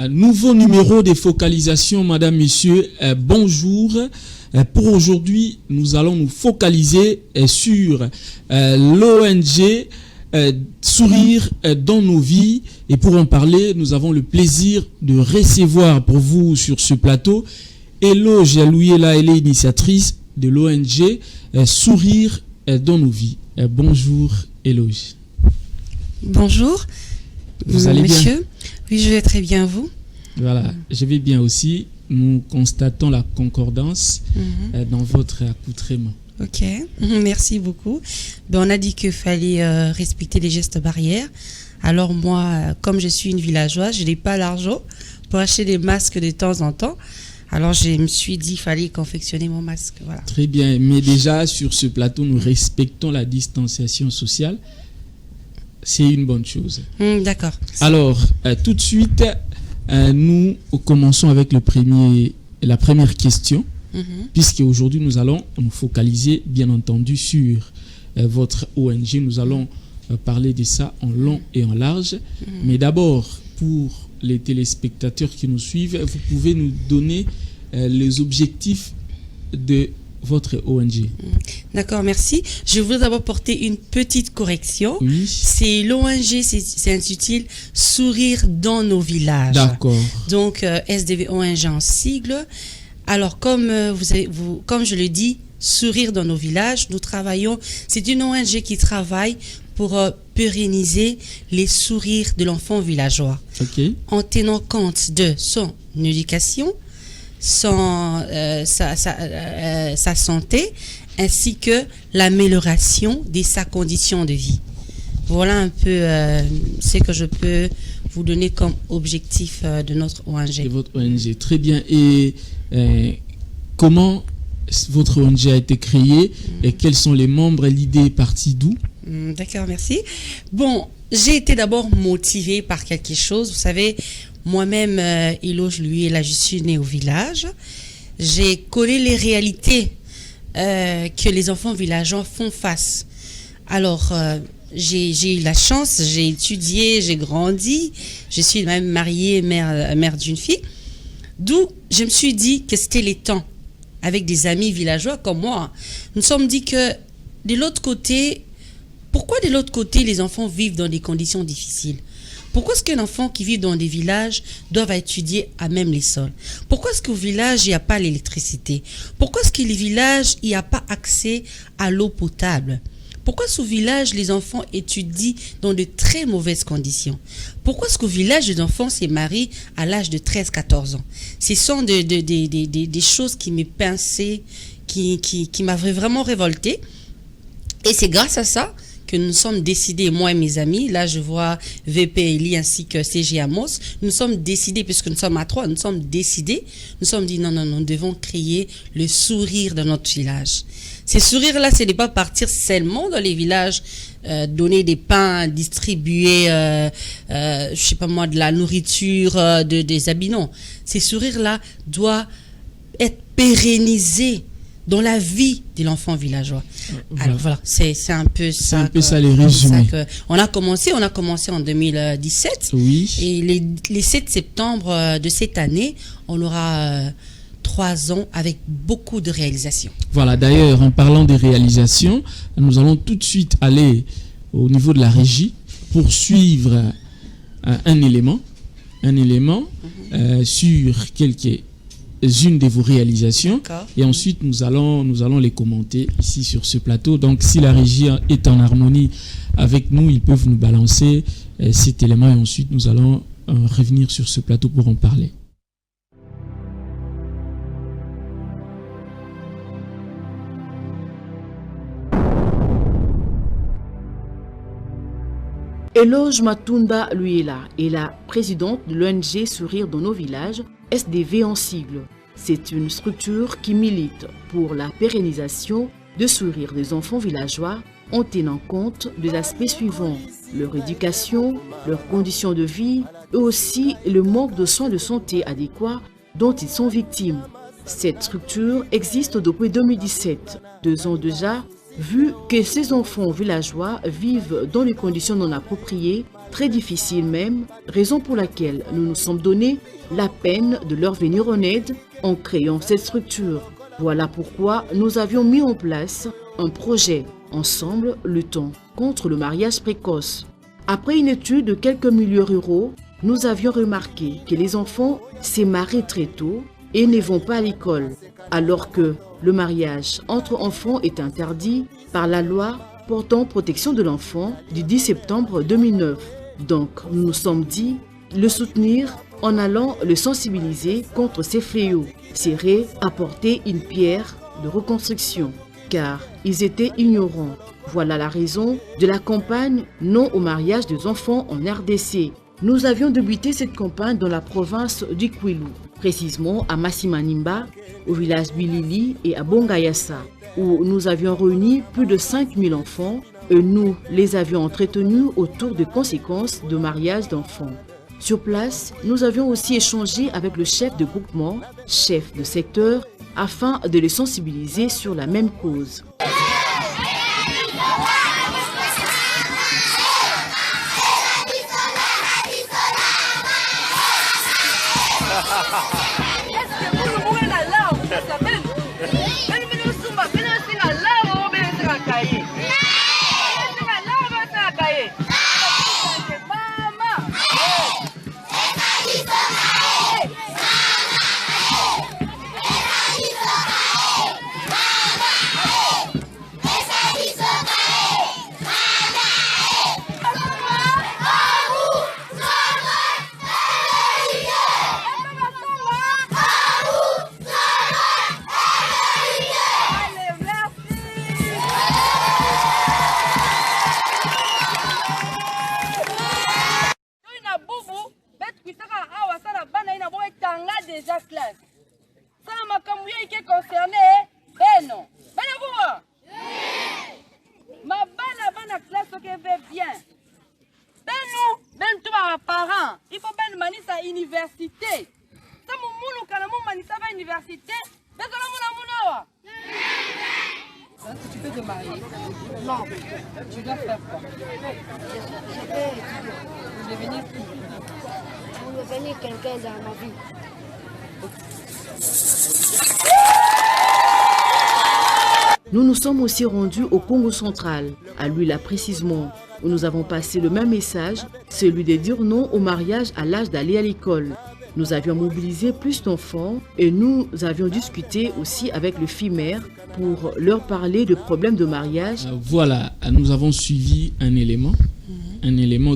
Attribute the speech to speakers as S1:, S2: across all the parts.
S1: Un nouveau numéro de focalisation, madame, monsieur, bonjour. Pour aujourd'hui, nous allons nous focaliser sur l'ONG Sourire dans nos vies. Et pour en parler, nous avons le plaisir de recevoir pour vous sur ce plateau Eloge Alouyela, elle est initiatrice de l'ONG Sourire dans nos vies. Bonjour Eloge.
S2: Bonjour.
S1: Vous allez bien?
S2: Monsieur? Oui, je vais très bien, vous?
S1: Voilà, je vais bien aussi. Nous constatons la concordance dans votre accoutrement.
S2: Ok, merci beaucoup. On a dit qu'il fallait respecter les gestes barrières. Alors moi, comme je suis une villageoise, je n'ai pas l'argent pour acheter des masques de temps en temps. Alors je me suis dit qu'il fallait confectionner mon masque. Voilà.
S1: Très bien, mais déjà sur ce plateau, nous respectons la distanciation sociale. C'est une bonne chose.
S2: D'accord.
S1: Alors, tout de suite, nous commençons avec la première question, puisque aujourd'hui nous allons nous focaliser bien entendu sur votre ONG. Nous allons parler de ça en long et en large. Mais d'abord, pour les téléspectateurs qui nous suivent, vous pouvez nous donner les objectifs de votre ONG.
S2: D'accord, merci. Je voudrais d'abord porter une petite correction.
S1: Oui.
S2: C'est l'ONG, c'est intitulé Sourire dans nos villages.
S1: D'accord.
S2: Donc, SDV ONG en sigle. Alors, comme je le dis, Sourire dans nos villages, nous travaillons, c'est une ONG qui travaille pour pérenniser les sourires de l'enfant villageois.
S1: Okay.
S2: En tenant compte de son éducation, sa santé, ainsi que l'amélioration de sa condition de vie. Voilà un peu ce que je peux vous donner comme objectif de notre ONG.
S1: De votre ONG, très bien. Et comment votre ONG a été créée et quels sont les membres? L'idée est partie d'où?
S2: D'accord, merci. Bon, j'ai été d'abord motivée par quelque chose. Vous savez, moi-même, Eloge Alouyela, je suis née au village. J'ai connu les réalités que les enfants villageois font face. Alors, j'ai eu la chance, j'ai étudié, j'ai grandi. Je suis même mariée, mère d'une fille. D'où je me suis dit que c'était les temps. Avec des amis villageois comme moi, nous nous sommes dit que de l'autre côté, pourquoi de l'autre côté les enfants vivent dans des conditions difficiles? Pourquoi est-ce qu'un enfant qui vit dans des villages doit étudier à même les sols? Pourquoi est-ce qu'au village, il n'y a pas l'électricité? Pourquoi est-ce que les villages, il n'y a pas accès à l'eau potable? Pourquoi est-ce qu'au village, les enfants étudient dans de très mauvaises conditions? Pourquoi est-ce qu'au village, les enfants se marient à l'âge de 13-14 ans? Ce sont des choses qui me pinçaient, qui m'avaient vraiment révolté. Et c'est grâce à ça que nous sommes décidés, moi et mes amis, là je vois VP Eli ainsi que CG Amos, nous sommes décidés, puisque nous sommes à 3, nous sommes décidés, nous sommes dit non, nous devons créer le sourire de notre village. Ces sourires-là, ce n'est pas partir seulement dans les villages, donner des pains, distribuer, je sais pas moi, de la nourriture, des habits, non. Ces sourires-là doivent être pérennisés dans la vie de l'enfant villageois. Voilà. Alors voilà, c'est un peu ça.
S1: C'est un peu ça les résumés.
S2: On a commencé en 2017.
S1: Oui.
S2: Et les 7 septembre de cette année, on aura 3 ans avec beaucoup de réalisations. Voilà,
S1: d'ailleurs, en parlant des réalisations, nous allons tout de suite aller au niveau de la régie pour suivre un élément sur quelques-unes de vos réalisations. Et ensuite, nous allons les commenter ici sur ce plateau. Donc, si la régie est en harmonie avec nous, ils peuvent nous balancer cet élément et ensuite, nous allons revenir sur ce plateau pour en parler.
S3: Eloge Matunda Alouyela est la présidente de l'ONG Sourire dans nos villages, SDV en sigle. C'est une structure qui milite pour la pérennisation de sourires des enfants villageois en tenant compte des aspects suivants: leur éducation, leurs conditions de vie et aussi le manque de soins de santé adéquats dont ils sont victimes. Cette structure existe depuis 2017. 2 ans déjà, vu que ces enfants villageois vivent dans des conditions non appropriées, très difficiles même, raison pour laquelle nous nous sommes donné la peine de leur venir en aide en créant cette structure. Voilà pourquoi nous avions mis en place un projet, ensemble luttant contre le mariage précoce. Après une étude de quelques milieux ruraux, nous avions remarqué que les enfants se marient très tôt et ne vont pas à l'école, alors que le mariage entre enfants est interdit par la loi portant protection de l'enfant du 10 septembre 2009. Donc, nous nous sommes dit, le soutenir en allant le sensibiliser contre ces fléaux serait apporter une pierre de reconstruction, car ils étaient ignorants. Voilà la raison de la campagne Non au mariage des enfants en RDC. Nous avions débuté cette campagne dans la province du Kwilu, précisément à Massimanimba, au village Bilili et à Bongayassa, où nous avions réuni plus de 5000 enfants et nous les avions entretenus autour des conséquences de mariage d'enfants. Sur place, nous avions aussi échangé avec le chef de groupement, chef de secteur, afin de les sensibiliser sur la même cause.
S4: Tu peux te marier? Non. Tu dois faire quoi? Pour devenir qui?
S5: Pour devenir quelqu'un dans ma vie.
S3: Nous nous sommes aussi rendus au Congo central, à Luila précisément, où nous avons passé le même message, celui de dire non au mariage à l'âge d'aller à l'école. Nous avions mobilisé plus d'enfants et nous avions discuté aussi avec le FIMER pour leur parler de problèmes de mariage.
S1: Voilà, nous avons suivi un élément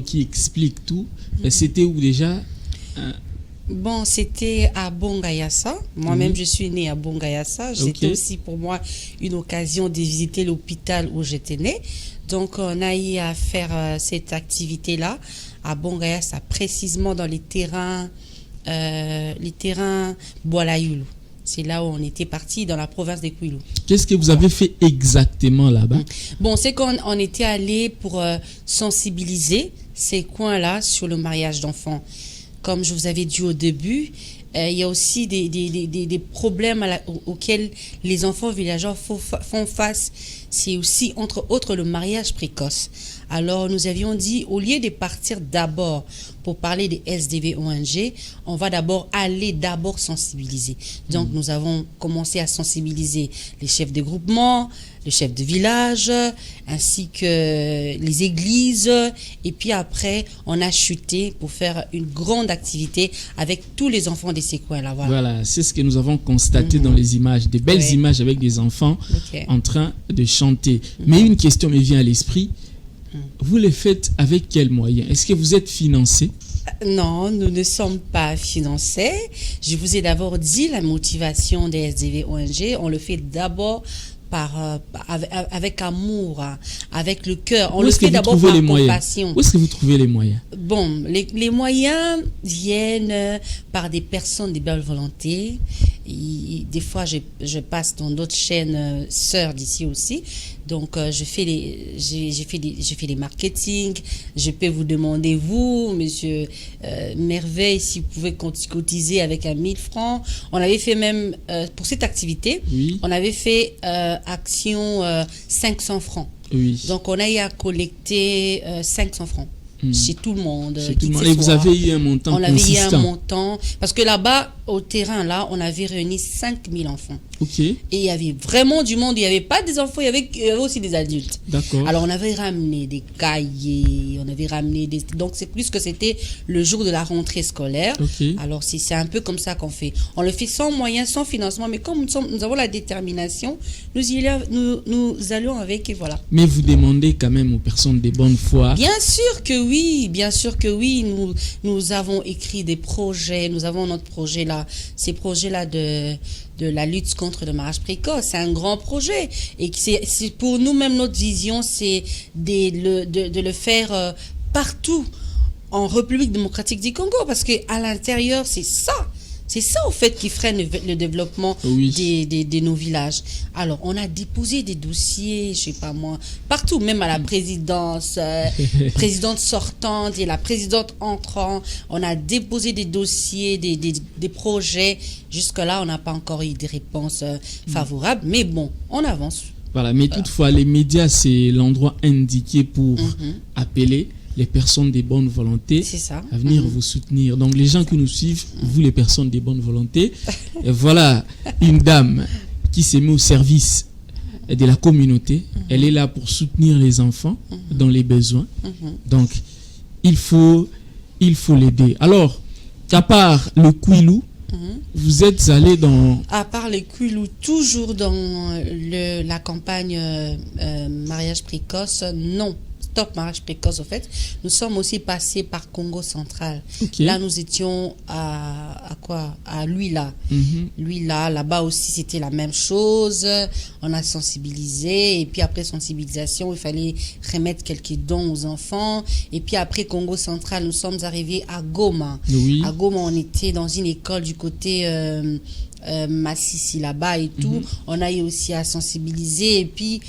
S1: qui explique tout. C'était où déjà?
S2: Bon, c'était à Bongayassa. Moi-même, je suis née à Bongayassa. C'était aussi pour moi une occasion de visiter l'hôpital où j'étais née. Donc, on a eu à faire cette activité-là à Bongayassa, précisément dans les terrains Boalayulu. C'est là où on était parti, dans la province de Kwilu.
S1: Qu'est-ce que vous avez fait exactement là-bas?
S2: Bon, c'est qu'on était allé pour sensibiliser ces coins-là sur le mariage d'enfants. Comme je vous avais dit au début, il y a aussi des problèmes auxquels les enfants villageois font face. C'est aussi, entre autres, le mariage précoce. Alors, nous avions dit, au lieu de partir d'abord pour parler des SDV ONG, on va d'abord sensibiliser. Donc, nous avons commencé à sensibiliser les chefs de groupement, les chefs de village, ainsi que les églises. Et puis après, on a chuté pour faire une grande activité avec tous les enfants de ces coins-là.
S1: Voilà, c'est ce que nous avons constaté dans les images, des belles images avec des enfants en train de chanter. Mais une question me vient à l'esprit. Vous les faites avec quels moyens? Est-ce que vous êtes financé?
S2: Non, nous ne sommes pas financés. Je vous ai d'abord dit la motivation des SDV ONG. On le fait d'abord avec amour, avec le cœur. On le fait d'abord par compassion.
S1: Où est-ce que vous trouvez les moyens?
S2: Bon, les moyens viennent par des personnes de bonne volonté des fois, je passe dans d'autres chaînes sœurs d'ici aussi. Donc, j'ai fait les marketing. Je peux vous demander, vous, monsieur Merveille, si vous pouvez cotiser avec 1000 francs. On avait fait même, pour cette activité,
S1: Oui.
S2: on avait fait action 500 francs.
S1: Oui.
S2: Donc, on a eu à collecter 500 francs. Chez tout le monde.
S1: Chez tout le monde. Et vous avez eu un montant
S2: On avait eu
S1: consistant.
S2: un montant. Parce que là-bas, au terrain, là, on avait réuni 5000 enfants.
S1: Ok,
S2: Et il y avait vraiment du monde. Il n'y avait pas des enfants, il y avait aussi des adultes.
S1: d'accord.
S2: Alors, on avait ramené des cahiers, on avait ramené des... Donc, c'est plus que c'était le jour de la rentrée scolaire.
S1: Ok.
S2: Alors, c'est un peu comme ça qu'on fait. On le fait sans moyens, sans financement. Mais comme nous avons la détermination, nous allions avec et voilà.
S1: Mais vous demandez quand même aux personnes de bonne foi.
S2: Bien sûr que oui, bien sûr que oui. Nous avons écrit des projets, nous avons notre projet là, ces projets-là de la lutte contre le mariage précoce. C'est un grand projet. Et c'est pour nous, même notre vision, c'est de le faire partout en République démocratique du Congo. Parce qu'à l'intérieur, c'est ça. C'est ça, au fait, qui freine le développement
S1: Oui.
S2: de nos villages. Alors, on a déposé des dossiers, je sais pas moi, partout, même à la présidence, présidente sortante et la présidente entrant. On a déposé des dossiers, des projets. Jusque-là, on n'a pas encore eu des réponses favorables. Mais bon, on avance.
S1: Voilà, mais toutefois, les médias, c'est l'endroit indiqué pour appeler les personnes de bonne volonté
S2: C'est ça.
S1: à venir vous soutenir. Donc, les gens qui nous suivent, vous, les personnes de bonne volonté, et voilà une dame qui s'est mise au service de la communauté. Elle est là pour soutenir les enfants dans les besoins. Donc, il faut l'aider. Alors, à part le Kouilou, vous êtes allé dans...
S2: À part les Kouilou, toujours dans la campagne mariage précoce, non. Stop mariage précoce, au fait. Nous sommes aussi passés par Congo central.
S1: Ok.
S2: Là, nous étions à quoi? À Luila. Luila, là-bas aussi, c'était la même chose. On a sensibilisé. Et puis après sensibilisation, il fallait remettre quelques dons aux enfants. Et puis après Congo central, nous sommes arrivés à Goma.
S1: Oui.
S2: À Goma, on était dans une école du côté Massissi là-bas et tout. On a eu aussi à sensibiliser. Et puis,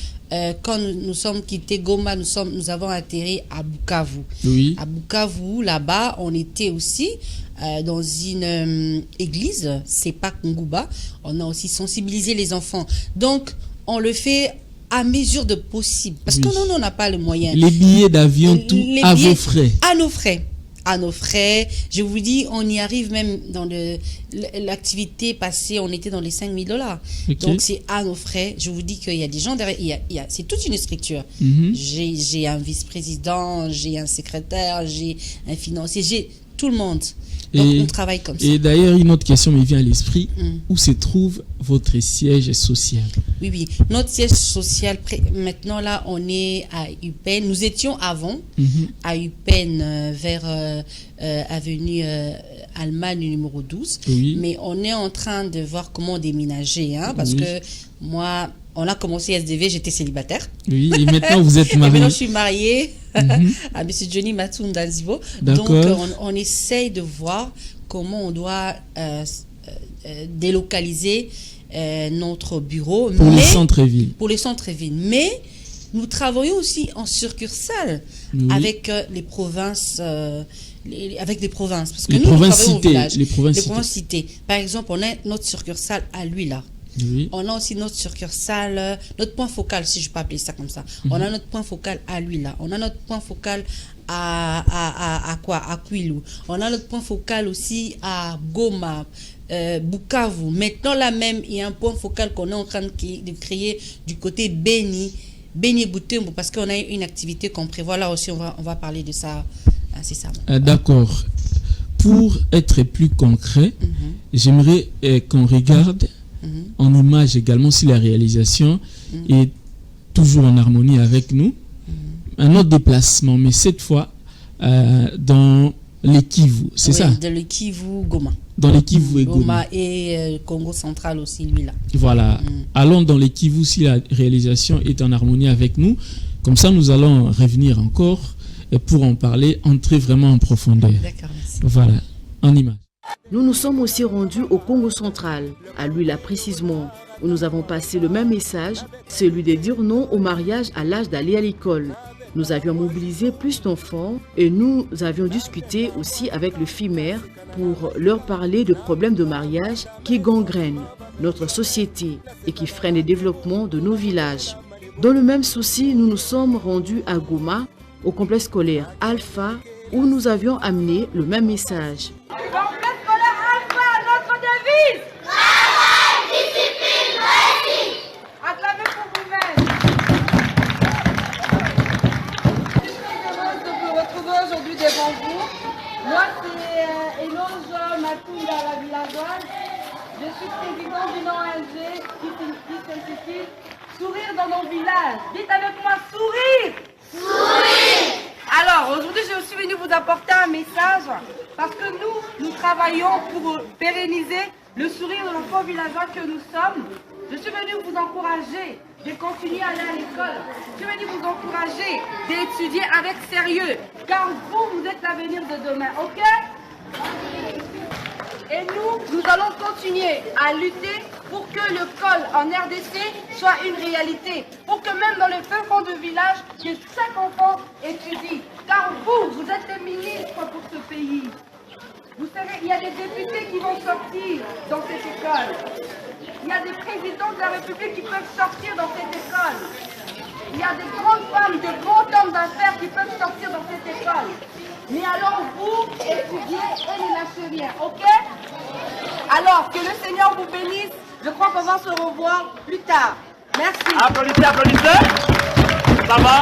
S2: quand nous sommes quittés Goma, nous avons atterri à Bukavu.
S1: Oui.
S2: À Bukavu, là-bas, on était aussi dans une église, c'est pas Kunguba. On a aussi sensibilisé les enfants. Donc, on le fait à mesure de possible. Parce
S1: Oui.
S2: que nous, on n'a pas les moyens.
S1: Les billets d'avion, tout
S2: Les
S1: à
S2: billets-
S1: vos frais.
S2: À nos frais. À nos frais. Je vous dis, on y arrive même dans l'activité passée, on était dans les $5,000.
S1: Ok.
S2: Donc, c'est à nos frais. Je vous dis qu'il y a des gens derrière. C'est toute une structure.
S1: Mhm.
S2: J'ai un vice-président, j'ai un secrétaire, j'ai un financier, j'ai tout le monde. Donc,
S1: Et-
S2: on travaille comme ça.
S1: Et d'ailleurs, une autre question me vient à l'esprit.
S2: Mm.
S1: Où se trouve votre siège social?
S2: Oui, oui. Notre siège social, maintenant, là, on est à Upen. Nous étions avant à Upen, vers avenue Allemagne numéro 12.
S1: Oui.
S2: Mais on est en train de voir comment déménager, hein, parce
S1: Oui.
S2: que moi, on a commencé SDV, j'étais célibataire.
S1: Oui, et maintenant vous êtes
S2: Et
S1: marié.
S2: maintenant, je suis mariée à M. Johnny Matunda Zivo. Donc,
S1: D'accord.
S2: on essaye de voir comment on doit délocaliser notre bureau.
S1: Pour les centres-villes.
S2: Pour les centres-villes. Mais nous travaillons aussi en succursale
S1: Oui.
S2: avec les provinces. Avec les provinces. Parce que
S1: Les
S2: nous, nous
S1: provinces
S2: travaillons au
S1: citées,
S2: village.
S1: les provinces
S2: Les provinces citées. Par exemple, on a notre succursale à Luila.
S1: Oui.
S2: On a aussi notre succursale, notre point focal, si je peux appeler ça comme ça. On a notre point focal à Luila. On a notre point focal à Kouilou. On a notre point focal aussi à Goma, Bukavu. Maintenant, là même, il y a un point focal qu'on est en train de créer du côté Beni Butembo, parce qu'on a une activité qu'on prévoit. Là aussi, on va parler de ça incessamment.
S1: D'accord. Pour être plus concret, j'aimerais qu'on regarde en image également si la réalisation est toujours en harmonie avec nous. Un autre déplacement, mais cette fois dans les Kivu, c'est ça?
S2: Dans le Kivu, Goma.
S1: Dans les Kivu et Goma.
S2: Goma et Congo central aussi, lui là.
S1: Voilà. Allons dans les Kivu si la réalisation est en harmonie avec nous. Comme ça, nous allons revenir encore pour en parler, entrer vraiment en profondeur.
S2: D'accord, merci.
S1: Voilà, en image.
S3: Nous nous sommes aussi rendus au Congo central, à Luila précisément, où nous avons passé le même message, celui de dire non au mariage à l'âge d'aller à l'école. Nous avions mobilisé plus d'enfants et nous avions discuté aussi avec le FIMER pour leur parler de problèmes de mariage qui gangrènent notre société et qui freinent le développement de nos villages. Dans le même souci, nous nous sommes rendus à Goma, au complexe scolaire Alpha, où nous avions amené le même message.
S4: Complexe scolaire Alpha, notre devise. Travail, discipline, réussite. Acclamez pour vous-même. Je suis très heureuse de vous retrouver aujourd'hui devant vous. Moi, c'est Eloge Matunda, la villageoise. Je suis présidente d'une ONG qui s'intitule Sourire dans nos villages. Dites avec moi, sourire. Sourire. Alors, aujourd'hui, je suis venue vous apporter un message parce que nous travaillons pour pérenniser le sourire de l'enfant villageois que nous sommes. Je suis venue vous encourager de continuer à aller à l'école. Je suis venue vous encourager d'étudier avec sérieux, car vous êtes l'avenir de demain, ok? Et nous allons continuer à lutter pour que l'école en RDC soit une réalité. Pour que même dans les fins fonds de village, que chaque enfant étudie. Car vous êtes les ministres pour ce pays. Vous savez, il y a des députés qui vont sortir dans cette école. Il y a des présidents de la République qui peuvent sortir dans cette école. Il y a des grandes femmes, des grands hommes d'affaires qui peuvent sortir dans cette école. Mais alors vous, étudiez et ne lâchez rien, ok? Alors, que le Seigneur vous bénisse. Je crois qu'on va se revoir plus tard. Merci.
S6: Applaudissez, applaudissez. Ça va?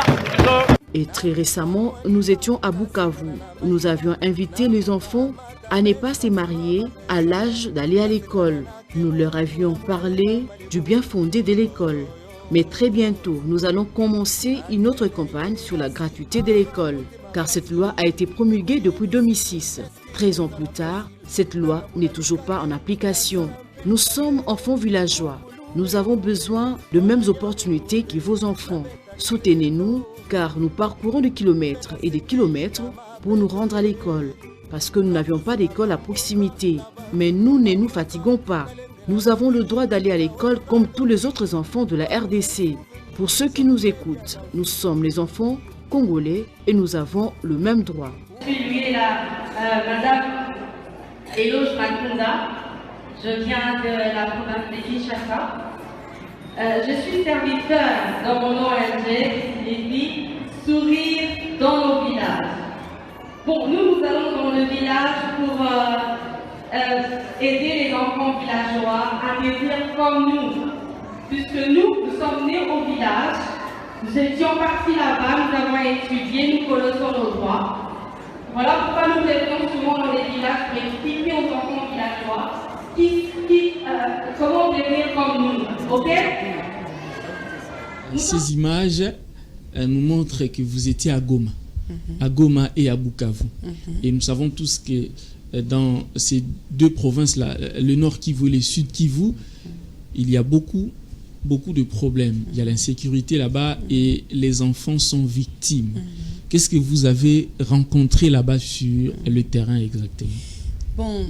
S3: Et très récemment, nous étions à Bukavu. Nous avions invité les enfants à ne pas se marier à l'âge d'aller à l'école. Nous leur avions parlé du bien fondé de l'école. Mais très bientôt, nous allons commencer une autre campagne sur la gratuité de l'école. Car cette loi a été promulguée depuis 2006. 13 ans plus tard, cette loi n'est toujours pas en application. Nous sommes enfants villageois. Nous avons besoin de mêmes opportunités que vos enfants. Soutenez-nous, car nous parcourons des kilomètres et des kilomètres pour nous rendre à l'école. Parce que nous n'avions pas d'école à proximité. Mais nous ne nous fatiguons pas. Nous avons le droit d'aller à l'école comme tous les autres enfants de la RDC. Pour ceux qui nous écoutent, nous sommes les enfants congolais et nous avons le même droit.
S7: Je suis Madame Eloge Matunda. Je viens de la province de Kinshasa. Je suis serviteur dans mon ONG qui dit Sourire dans nos villages. Bon, nous allons dans le village pour aider les enfants villageois à devenir comme nous. Puisque nous sommes nés au village, nous étions partis là-bas, nous avons étudié, nous connaissons nos droits. Voilà pourquoi nous revenons souvent dans les villages pour expliquer aux enfants villageois comment devenir comme nous. Ok?
S1: Ces images nous montrent que vous étiez à Goma. À Goma et à Bukavu. Et nous savons tous que dans ces deux provinces-là, le Nord Kivu et le Sud Kivu, il y a beaucoup de problèmes. Il y a l'insécurité là-bas et les enfants sont victimes. Qu'est-ce que vous avez rencontré là-bas sur le terrain exactement?
S2: Bon,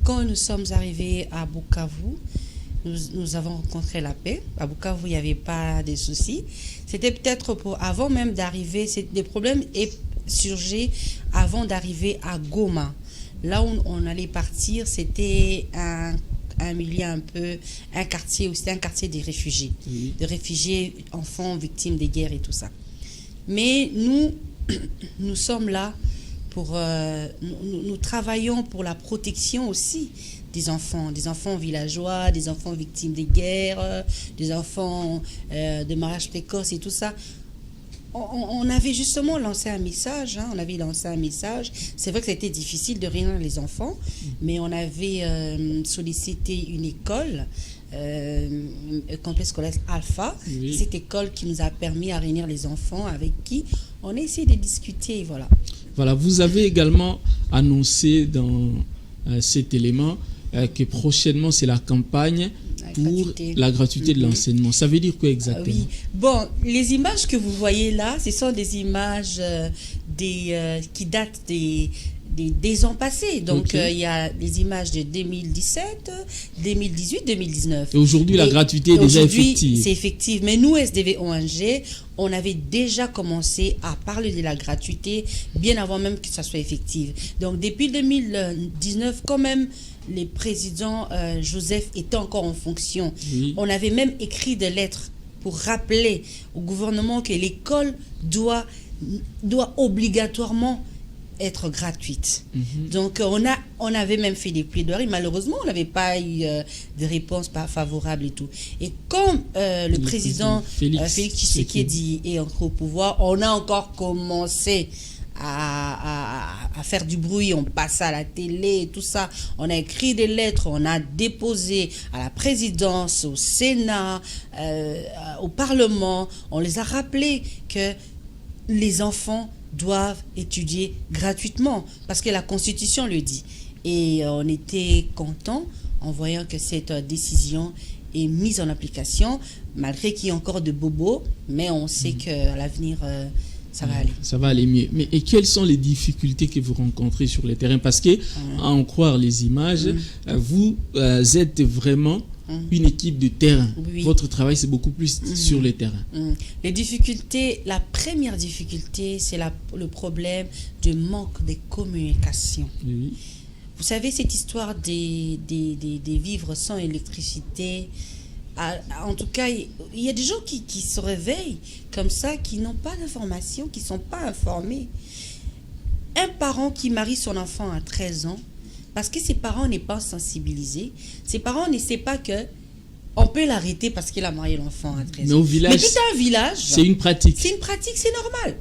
S2: quand nous sommes arrivés à Bukavu, nous avons rencontré la paix. À Bukavu, il n'y avait pas de soucis. C'était peut-être pour avant même d'arriver, des problèmes surgissent avant d'arriver à Goma. Là où on allait partir, c'était un milieu un quartier aussi, un quartier des réfugiés. Oui. De réfugiés, enfants, victimes des guerres et tout ça. Mais nous sommes là pour... nous travaillons pour la protection aussi des enfants villageois, des enfants victimes des guerres, des enfants de mariage précoce et tout ça. On avait justement lancé un message, C'est vrai que c'était difficile de réunir les enfants, mais on avait sollicité une école, complexe scolaire Alpha. Oui. Cette école qui nous a permis à réunir les enfants avec qui on a essayé de discuter, voilà.
S1: Voilà, vous avez également annoncé dans cet élément que prochainement c'est la campagne pour la gratuité de l'enseignement. Ça veut dire quoi exactement?
S2: Oui. Bon, les images que vous voyez là, ce sont des images qui datent des ans passés. Donc,
S1: Ok.
S2: il y a des images de 2017, 2018, 2019.
S1: Et aujourd'hui, la gratuité est déjà
S2: aujourd'hui,
S1: effective.
S2: c'est effectif. Mais nous, SDV ONG, on avait déjà commencé à parler de la gratuité bien avant même que ça soit effectif. Donc, depuis 2019, quand même, les présidents Joseph étaient encore en fonction.
S1: Oui.
S2: On avait même écrit des lettres pour rappeler au gouvernement que l'école doit obligatoirement être gratuite. Donc on avait même fait des plaidoiries. Malheureusement, on n'avait pas eu de réponse pas favorable et tout. Et quand le président Félix Tshisekedi est entré au pouvoir, on a encore commencé à faire du bruit, on passe à la télé, tout ça. On a écrit des lettres, on a déposé à la présidence, au Sénat, au Parlement. On les a rappelés que les enfants doivent étudier gratuitement parce que la Constitution le dit. Et on était contents en voyant que cette décision est mise en application, malgré qu'il y ait encore de bobos, mais on sait qu'à l'avenir, ça va aller.
S1: Ça va aller mieux. Mais et quelles sont les difficultés que vous rencontrez sur le terrain? Parce que, à en croire les images, vous êtes vraiment une équipe de terrain.
S2: Oui.
S1: Votre travail, c'est beaucoup plus sur le terrain.
S2: Les difficultés, la première difficulté, c'est le problème du manque de communication.
S1: Oui.
S2: Vous savez, cette histoire des vivres sans électricité, en tout cas, il y a des gens qui se réveillent comme ça, qui n'ont pas d'informations, qui ne sont pas informés. Un parent qui marie son enfant à 13 ans, parce que ses parents n'est pas sensibilisés, ses parents ne savent pas que on peut l'arrêter parce qu'il a marié l'enfant à 13 ans.
S1: Mais au village,
S2: mais tout un village,
S1: c'est une pratique.
S2: c'est une pratique, c'est normal.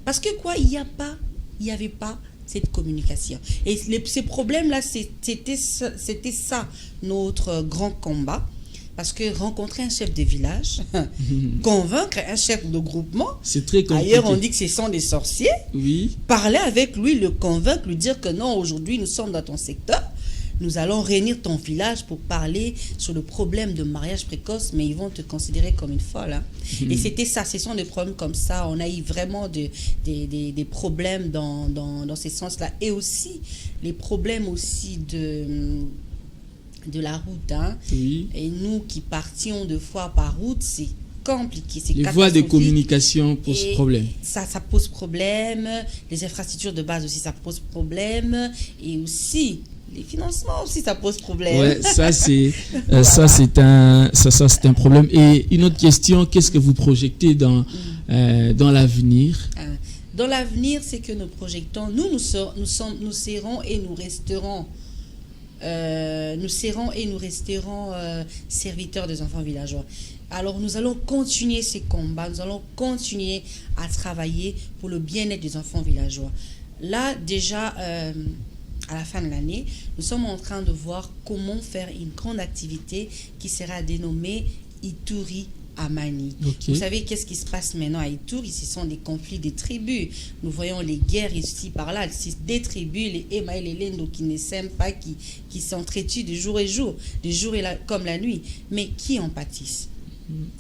S2: Parce que quoi, il n'y avait pas cette communication. Et ces problèmes-là, c'était ça, notre grand combat. Parce que rencontrer un chef de village, convaincre un chef de groupement,
S1: c'est très compliqué.
S2: Ailleurs on dit que ce sont des sorciers,
S1: oui.
S2: Parler avec lui, le convaincre, lui dire que non, aujourd'hui nous sommes dans ton secteur, nous allons réunir ton village pour parler sur le problème de mariage précoce, mais ils vont te considérer comme une folle. Hein. Et c'était ça, ce sont des problèmes comme ça. On a eu vraiment des problèmes dans ces sens-là. Et aussi, les problèmes aussi de la route. Hein.
S1: Oui.
S2: Et nous qui partions 2 fois par route, c'est compliqué.
S1: Les voies de communication posent problème.
S2: Ça pose problème. Les infrastructures de base aussi, ça pose problème. Et aussi, les financements aussi, ça pose problème.
S1: Ouais, ça c'est un problème. Et une autre question, qu'est-ce que vous projetez dans l'avenir?
S2: Dans l'avenir, c'est que nous projetons, nous serons et nous resterons. Serviteurs des enfants villageois. Alors nous allons continuer ces combats, nous allons continuer à travailler pour le bien-être des enfants villageois. Là déjà, à la fin de l'année, nous sommes en train de voir comment faire une grande activité qui sera dénommée Ituri Amani.
S1: Okay.
S2: Vous savez qu'est-ce qui se passe maintenant à Ituri? Ce sont des conflits des tribus. Nous voyons les guerres ici par là. C'est des tribus, les Ema et les Lendo qui ne s'aiment pas, qui s'entretuent de jour et jour, comme la nuit. Mais qui en pâtissent?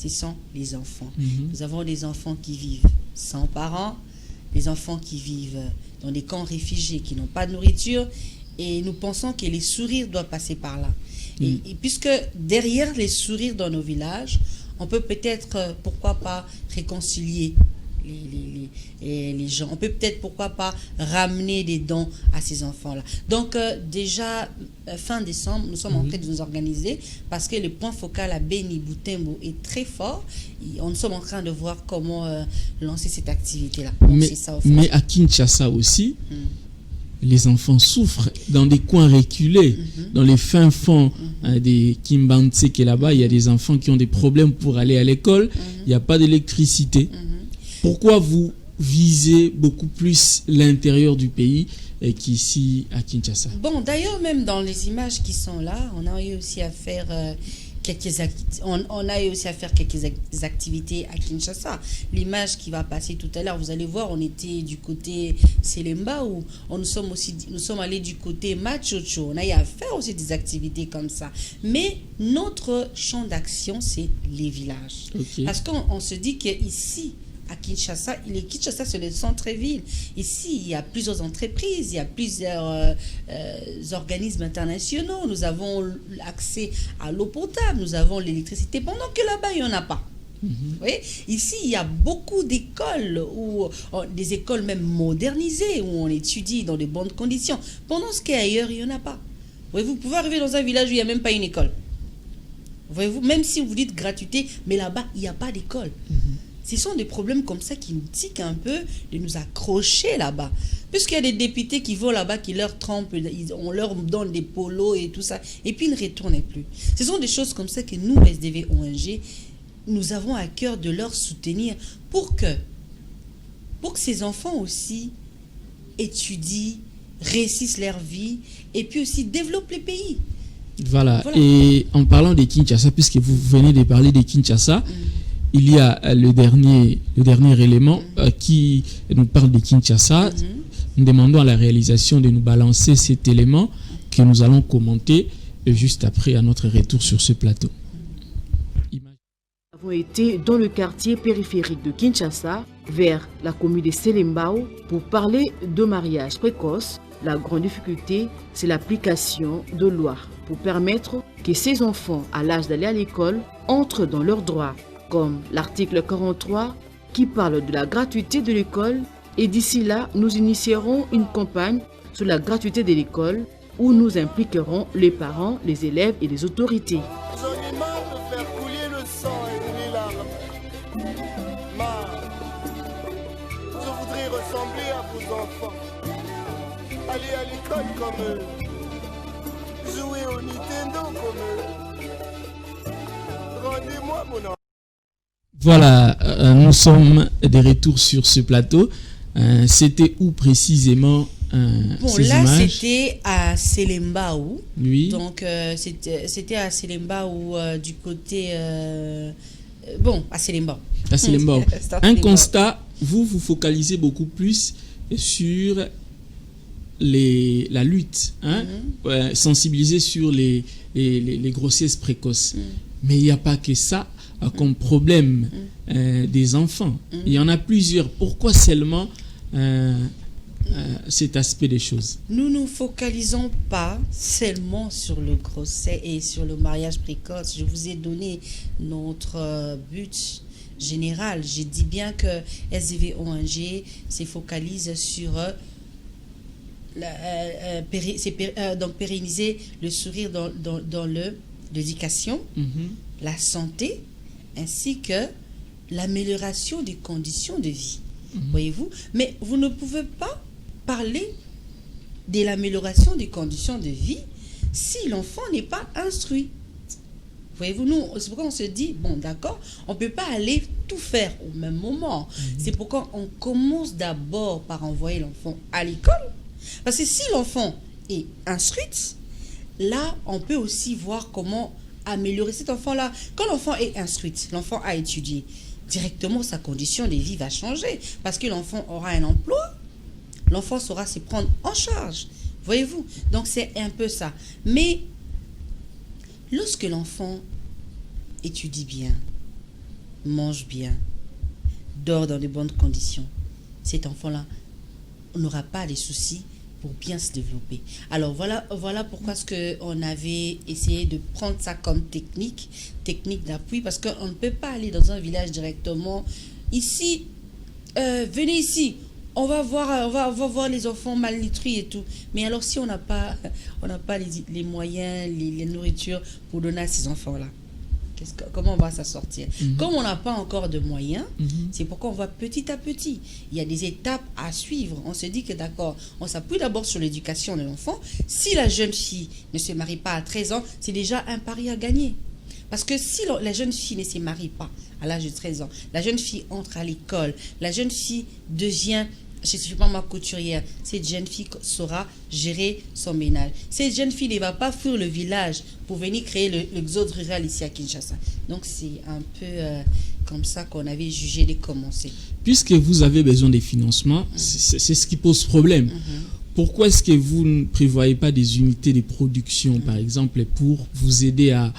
S2: Ce sont les enfants. Nous avons des enfants qui vivent sans parents, des enfants qui vivent dans des camps réfugiés qui n'ont pas de nourriture. Et nous pensons que les sourires doivent passer par là. Et puisque derrière les sourires dans nos villages, on peut peut-être, pourquoi pas, réconcilier les gens. On peut peut-être, pourquoi pas, ramener des dons à ces enfants-là. Donc, déjà, fin décembre, nous sommes en train de nous organiser parce que le point focal à Beni Butembo est très fort. Nous sommes en train de voir comment lancer cette activité-là.
S1: Mais à Kinshasa aussi, les enfants souffrent dans des coins reculés, dans les fins fonds des Kimbantsé qui est là-bas. Il y a des enfants qui ont des problèmes pour aller à l'école. Il n'y a pas d'électricité. Pourquoi vous visez beaucoup plus l'intérieur du pays qu'ici à Kinshasa?
S2: Bon, d'ailleurs, même dans les images qui sont là, on a eu aussi à faire quelques activités à Kinshasa. L'image qui va passer tout à l'heure, vous allez voir, on était du côté Selemba où nous sommes allés du côté Machocho. On a eu à faire aussi des activités comme ça. Mais notre champ d'action, c'est les villages.
S1: Okay.
S2: Parce qu'on se dit qu'ici, à Kinshasa. Kinshasa, c'est le centre-ville. Ici, il y a plusieurs entreprises, il y a plusieurs organismes internationaux. Nous avons accès à l'eau potable, nous avons l'électricité, pendant que là-bas, il n'y en a pas. Vous voyez, ici, il y a beaucoup d'écoles, des écoles même modernisées, où on étudie dans de bonnes conditions. Pendant ce qu'ailleurs, il n'y en a pas. Vous pouvez arriver dans un village où il n'y a même pas une école. Voyez-vous, même si vous dites gratuité, mais là-bas, il n'y a pas d'école. Ce sont des problèmes comme ça qui nous tiquent un peu de nous accrocher là-bas. Puisqu'il y a des députés qui vont là-bas, qui leur trompent, on leur donne des polos et tout ça, et puis ils ne retournent plus. Ce sont des choses comme ça que nous, SDV ONG, nous avons à cœur de leur soutenir pour que ces enfants aussi étudient, réussissent leur vie, et puis aussi développent les pays.
S1: Voilà. Et en parlant de Kinshasa, puisque vous venez de parler de Kinshasa, il y a le dernier élément qui nous parle de Kinshasa. Nous demandons à la réalisation de nous balancer cet élément que nous allons commenter juste après à notre retour sur ce plateau.
S3: Nous avons été dans le quartier périphérique de Kinshasa, vers la commune de Selembao, pour parler de mariage précoce. La grande difficulté, c'est l'application de lois pour permettre que ces enfants, à l'âge d'aller à l'école, entrent dans leurs droits, comme l'article 43 qui parle de la gratuité de l'école. Et d'ici là, nous initierons une campagne sur la gratuité de l'école où nous impliquerons les parents, les élèves et les autorités.
S8: J'en ai marre de faire couler le sang et les larmes. Marre. Je voudrais ressembler à vos enfants. Aller à l'école comme eux. Jouer au Nintendo comme eux. Rendez-moi mon enfant.
S1: Voilà, nous sommes de retour sur ce plateau. C'était où précisément ces
S2: là,
S1: images?
S2: C'était à Selembao.
S1: Oui.
S2: Donc, c'était à Selembao du côté... à Selembao.
S1: À Selembao. Un constat, vous focalisez beaucoup plus sur la lutte, sensibiliser sur les grossesses précoces. Mais il n'y a pas que ça comme problème des enfants. Il y en a plusieurs. Pourquoi seulement cet aspect des choses?
S2: Nous ne nous focalisons pas seulement sur le grossesse et sur le mariage précoce. Je vous ai donné notre but général. J'ai dit bien que SDV ONG se focalise sur donc pérenniser le sourire dans l'éducation, la santé, ainsi que l'amélioration des conditions de vie. Voyez-vous? Mais vous ne pouvez pas parler de l'amélioration des conditions de vie si l'enfant n'est pas instruit. Voyez-vous, nous, c'est pourquoi on se dit, bon, d'accord, on ne peut pas aller tout faire au même moment. C'est pourquoi on commence d'abord par envoyer l'enfant à l'école. Parce que si l'enfant est instruit, là, on peut aussi voir comment améliorer cet enfant-là. Quand l'enfant est instruit, l'enfant a étudié, directement sa condition de vie va changer. Parce que l'enfant aura un emploi, l'enfant saura se prendre en charge. Voyez-vous? Donc, c'est un peu ça. Mais, lorsque l'enfant étudie bien, mange bien, dort dans de bonnes conditions, cet enfant-là n'aura pas de soucis pour bien se développer. Alors voilà pourquoi on avait essayé de prendre ça comme technique d'appui, parce qu'on ne peut pas aller dans un village directement. Ici, venez ici, on va voir les enfants malnutris et tout. Mais alors si on n'a pas les moyens, les nourritures pour donner à ces enfants-là, comment on va s'en sortir? Comme on n'a pas encore de moyens, c'est pourquoi on va petit à petit. Il y a des étapes à suivre. On se dit que d'accord, on s'appuie d'abord sur l'éducation de l'enfant. Si la jeune fille ne se marie pas à 13 ans, c'est déjà un pari à gagner. Parce que si la jeune fille ne se marie pas à l'âge de 13 ans, la jeune fille entre à l'école, la jeune fille devient, je ne sais pas moi, couturière, cette jeune fille saura gérer son ménage. Cette jeune fille ne va pas fuir le village pour venir créer l'exode rural ici à Kinshasa. Donc c'est un peu comme ça qu'on avait jugé de commencer.
S1: Puisque vous avez besoin des financements, c'est ce qui pose problème. Pourquoi est-ce que vous ne prévoyez pas des unités de production, par exemple, pour vous aider à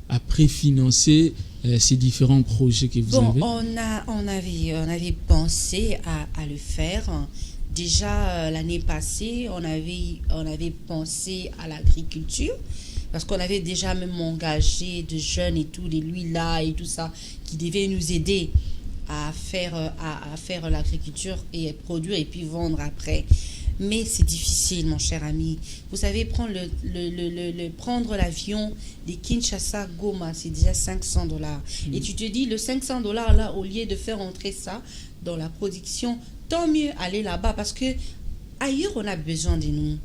S1: à préfinancer ces différents projets que vous avez?
S2: On avait pensé à le faire. Déjà l'année passée, on avait pensé à l'agriculture, parce qu'on avait déjà même engagé de jeunes et tout, des là et tout ça, qui devaient nous aider à faire l'agriculture et produire et puis vendre après. Mais c'est difficile, mon cher ami. Vous savez, prendre l'avion de Kinshasa Goma, c'est déjà $500. Et tu te dis, le $500 là, au lieu de faire entrer ça dans la production, tant mieux aller là-bas, parce que ailleurs on a besoin de nous.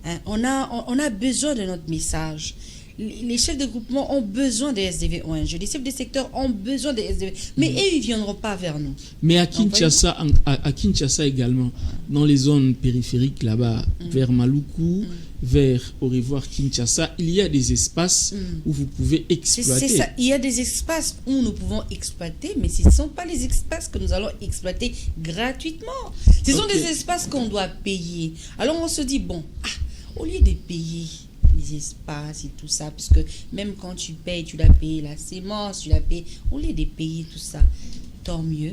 S2: Hein? On a besoin de notre message. Les chefs de groupement ont besoin des SDV ONG. Les chefs de secteur ont besoin des SDV. Mais eux, ils ne viendront pas vers nous.
S1: Mais à Kinshasa, à Kinshasa également, dans les zones périphériques là-bas, vers Maluku, vers au revoir Kinshasa, il y a des espaces où vous pouvez exploiter.
S2: C'est ça. Il y a des espaces où nous pouvons exploiter, mais ce ne sont pas les espaces que nous allons exploiter gratuitement. Ce sont des espaces qu'on doit payer. Alors on se dit, bon, au lieu de payer les espaces et tout ça, puisque même quand tu payes, tu dois payer la sémence, tu dois payer, au lieu de payer tout ça, tant mieux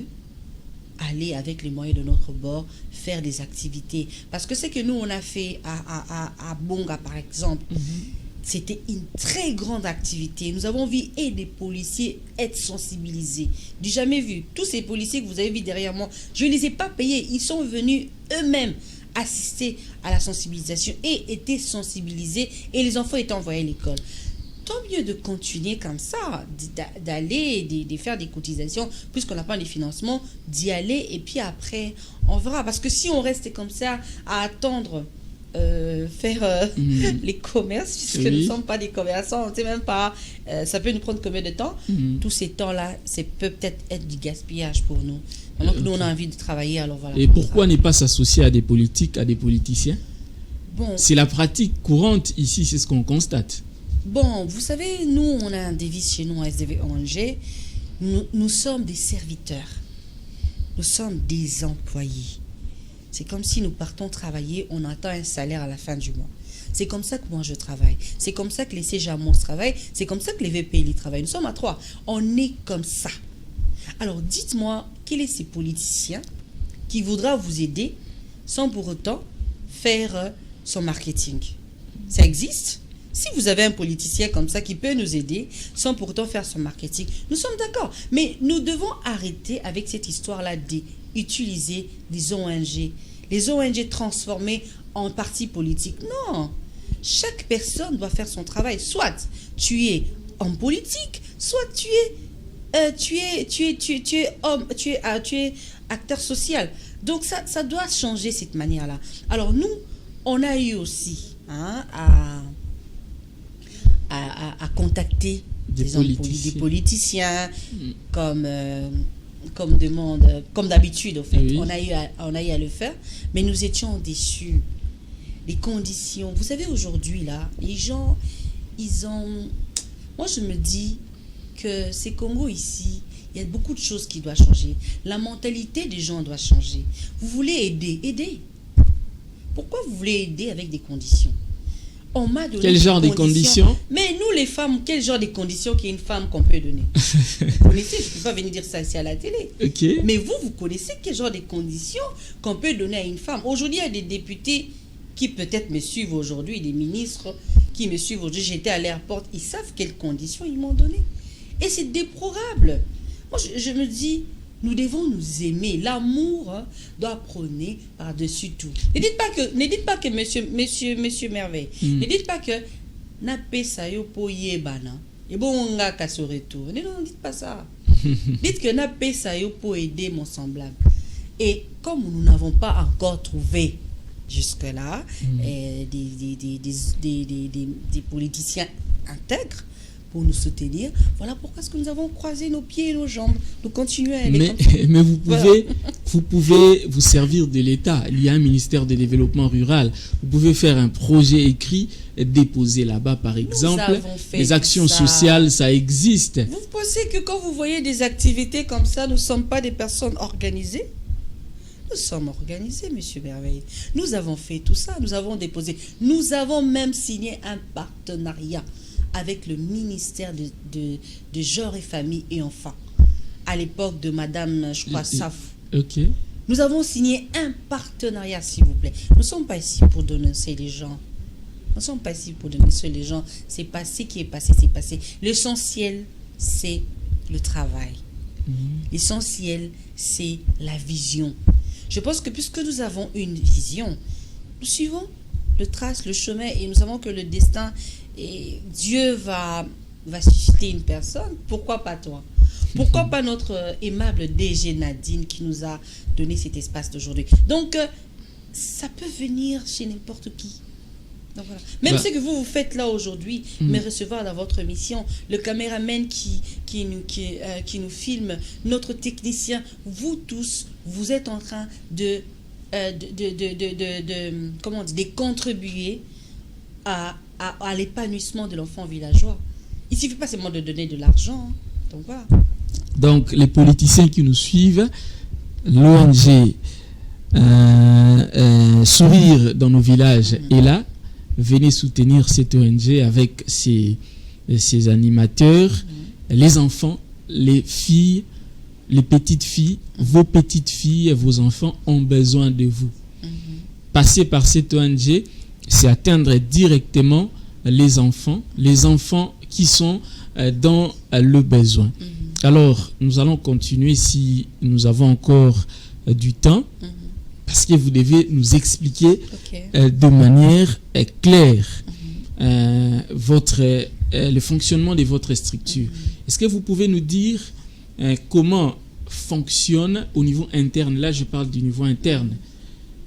S2: aller avec les moyens de notre bord faire des activités, parce que ce que nous on a fait à Bonga par exemple, c'était une très grande activité. Nous avons vu et des policiers être sensibilisés, du jamais vu. Tous ces policiers que vous avez vus derrière moi, je ne les ai pas payés, ils sont venus eux-mêmes assister à la sensibilisation et étaient sensibilisés, et les enfants étaient envoyés à l'école. Tant mieux de continuer comme ça, d'aller, de faire des cotisations, puisqu'on n'a pas les financements, d'y aller, et puis après, on verra. Parce que si on reste comme ça, à attendre faire les commerces, puisque nous ne sommes pas des commerçants, on ne sait même pas, ça peut nous prendre combien de temps. Tous ces temps-là, ça peut peut-être être du gaspillage pour nous. Donc nous, on a envie de travailler, alors voilà.
S1: Et pourquoi ne pas s'associer à des politiques, à des politiciens?
S2: Bon,
S1: c'est la pratique courante ici, c'est ce qu'on constate.
S2: Bon, vous savez, nous, on a un devise chez nous à SDV ONG. Nous sommes des serviteurs. Nous sommes des employés. C'est comme si nous partons travailler, on attend un salaire à la fin du mois. C'est comme ça que moi je travaille. C'est comme ça que les CJAMOS travaillent. C'est comme ça que les VPLI travaillent. Nous sommes à 3. On est comme ça. Alors dites-moi, quel est ces politiciens qui voudra vous aider sans pour autant faire son marketing? Ça existe? Si vous avez un politicien comme ça qui peut nous aider sans pour autant faire son marketing, nous sommes d'accord. Mais nous devons arrêter avec cette histoire-là d'utiliser des ONG. Les ONG transformées en partis politiques. Non. Chaque personne doit faire son travail. Soit tu es homme politique, soit tu es acteur social. Donc ça doit changer cette manière-là. Alors nous, on a eu aussi à contacter des politiciens comme d'habitude au fait. Oui. On a eu à le faire, mais nous étions déçus. Les conditions, vous savez, aujourd'hui là, les gens, moi je me dis que ces Congo ici, il y a beaucoup de choses qui doivent changer. La mentalité des gens doit changer. Vous voulez aider. Pourquoi vous voulez aider avec des conditions? On m'a donné
S1: quel genre de conditions?
S2: Mais nous les femmes, quel genre de conditions qu'une femme qu'on peut donner? Vous connaissez, je ne peux pas venir dire ça ici à la télé.
S1: Okay.
S2: Mais vous connaissez quel genre de conditions qu'on peut donner à une femme? Aujourd'hui, il y a des députés qui peut-être me suivent aujourd'hui, des ministres qui me suivent aujourd'hui. J'étais à l'aéroport, ils savent quelles conditions ils m'ont donné. Et c'est déplorable. Moi, je me dis, nous devons nous aimer. L'amour doit prôner par-dessus tout. Ne dites pas que monsieur Merveille. Ne dites pas que na pesa yo po yebana. Et bon on a qu'à se retourner. Non, ne dites pas ça. Dites que na pesa yo po aider mon semblable. Et comme nous n'avons pas encore trouvé jusque-là des politiciens intègres pour nous soutenir. Voilà pourquoi est-ce que nous avons croisé nos pieds et nos jambes. Nous continuons à aller
S1: mais vous pouvez vous servir de l'État. Il y a un ministère de développement rural. Vous pouvez faire un projet écrit et déposer là-bas, par exemple. Les actions sociales, ça existe.
S2: Vous pensez que quand vous voyez des activités comme ça, nous ne sommes pas des personnes organisées? Nous sommes organisés, monsieur Merveille. Nous avons fait tout ça. Nous avons déposé. Nous avons même signé un partenariat avec le ministère de Genre et Famille et Enfants, à l'époque de Madame, je crois, Saf.
S1: Ok.
S2: Nous avons signé un partenariat, s'il vous plaît. Nous ne sommes pas ici pour dénoncer les gens. Nous ne sommes pas ici pour dénoncer les gens. C'est passé qui est passé, c'est passé. L'essentiel, c'est le travail. L'essentiel, c'est la vision. Je pense que puisque nous avons une vision, nous suivons le trace, le chemin, et nous savons que le destin, et Dieu va susciter une personne. Pourquoi pas toi? Pourquoi pas notre aimable DG Nadine qui nous a donné cet espace d'aujourd'hui? Donc, ça peut venir chez n'importe qui. Donc, voilà. Même ce que vous faites là aujourd'hui, mais recevoir dans votre mission, le caméraman qui nous filme, notre technicien, vous tous, vous êtes en train de contribuer à l'épanouissement de l'enfant villageois. Il ne suffit pas seulement de donner de l'argent. Hein. Donc voilà.
S1: Donc les politiciens qui nous suivent, l'ONG Sourire dans nos villages est là. Venez soutenir cette ONG avec ses animateurs, les enfants, les filles, les petites filles, vos petites filles, vos enfants ont besoin de vous. Passer par cette ONG, c'est atteindre directement les enfants qui sont dans le besoin. Alors, nous allons continuer si nous avons encore du temps, parce que vous devez nous expliquer de manière claire le fonctionnement de votre structure. Est-ce que vous pouvez nous dire comment fonctionne au niveau interne? Là, je parle du niveau interne,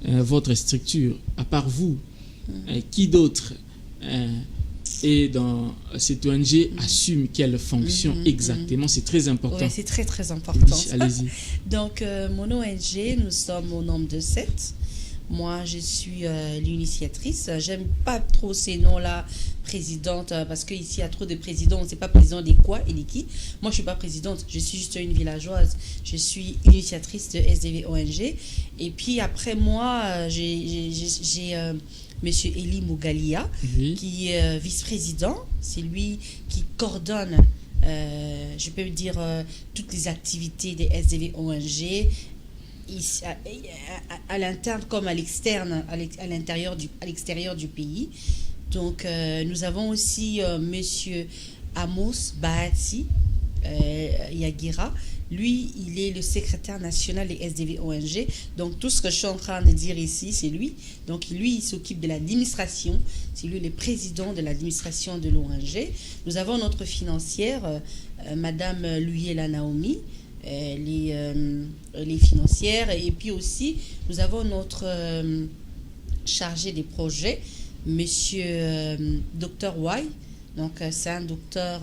S1: votre structure. À part vous, qui d'autre et dans cette ONG assume quelle fonction exactement? C'est très important.
S2: Oui, c'est très très important.
S1: Oui, allez-y.
S2: Donc, mon ONG, nous sommes au nombre de 7. Moi, je suis l'initiatrice. J'aime pas trop ces noms-là, présidente, parce qu'ici, il y a trop de présidents. On ne sait pas président des quoi et des qui. Moi, je ne suis pas présidente. Je suis juste une villageoise. Je suis initiatrice de SDV ONG. Et puis, après moi, j'ai Monsieur Eli Mugalia, qui est vice-président. C'est lui qui coordonne, je peux dire, toutes les activités des SDV ONG, à l'interne comme à l'externe, à l'extérieur du pays. Donc, nous avons aussi Monsieur Amos Bahati Yagira. Lui, il est le secrétaire national des SDV ONG. Donc, tout ce que je suis en train de dire ici, c'est lui. Donc, lui, il s'occupe de l'administration. C'est lui le président de l'administration de l'ONG. Nous avons notre financière, Madame Luyela Naomi, les financières. Et puis aussi, nous avons notre chargé des projets, Monsieur Dr. Y. Donc, c'est un docteur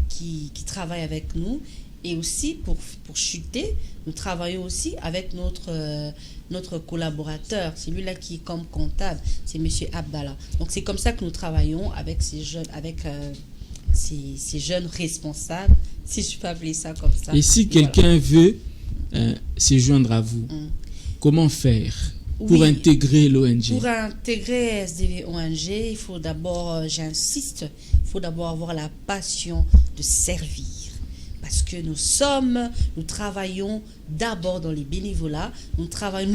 S2: qui travaille avec nous. Et aussi, pour chuter, nous travaillons aussi avec notre collaborateur. C'est lui-là qui est comme comptable. C'est M. Abdallah. Donc, c'est comme ça que nous travaillons avec ces jeunes responsables, si je peux appeler ça comme ça.
S1: Et si quelqu'un veut se joindre à vous, comment faire pour intégrer l'ONG? Pour
S2: intégrer SDV ONG, il faut d'abord, j'insiste, il faut d'abord avoir la passion de servir. Parce que nous travaillons d'abord dans les bénévolats. Nous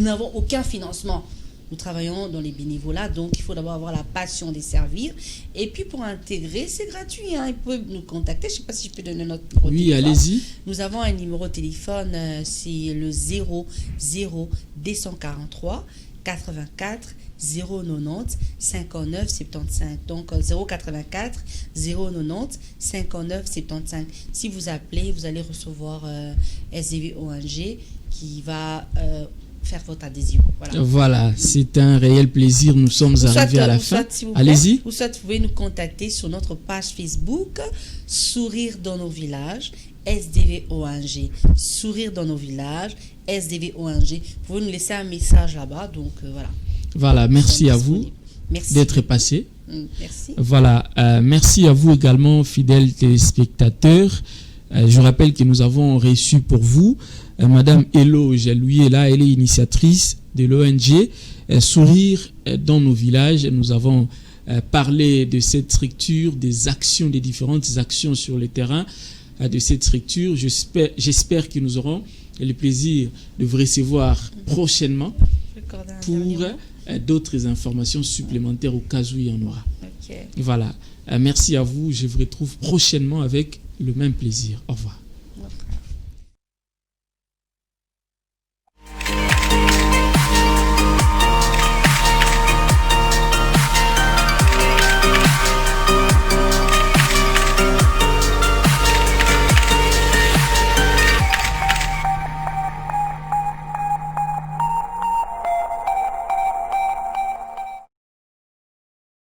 S2: n'avons aucun financement. Nous travaillons dans les bénévolats, donc il faut d'abord avoir la passion de servir. Et puis pour intégrer, c'est gratuit. Hein. Ils peuvent nous contacter. Je ne sais pas si je peux donner notre numéro de téléphone.
S1: Oui, allez-y.
S2: Nous avons un numéro de téléphone, c'est le 00243 84 090 59 75. Donc 084 090 59 75. Si vous appelez, vous allez recevoir SDV ONG qui va faire votre adhésion.
S1: Voilà, c'est un réel plaisir. Nous sommes arrivés à la fin. Allez-y.
S2: Vous pouvez nous contacter sur notre page Facebook Sourire dans nos villages, SDV ONG. Sourire dans nos villages, SDV ONG. Vous pouvez nous laisser un message là-bas. Donc voilà.
S1: Voilà, merci à vous d'être passé.
S2: Merci.
S1: Voilà, merci à vous également, fidèles téléspectateurs. Je rappelle que nous avons reçu pour vous Madame Eloge Luyela, elle est initiatrice de l'ONG Sourire dans nos villages. Nous avons parler de cette structure, des actions, des différentes actions sur le terrain de cette structure. J'espère que nous aurons le plaisir de vous recevoir prochainement pour d'autres informations supplémentaires au cas où il y en aura.
S2: Okay.
S1: Voilà. Merci à vous. Je vous retrouve prochainement avec le même plaisir. Au revoir.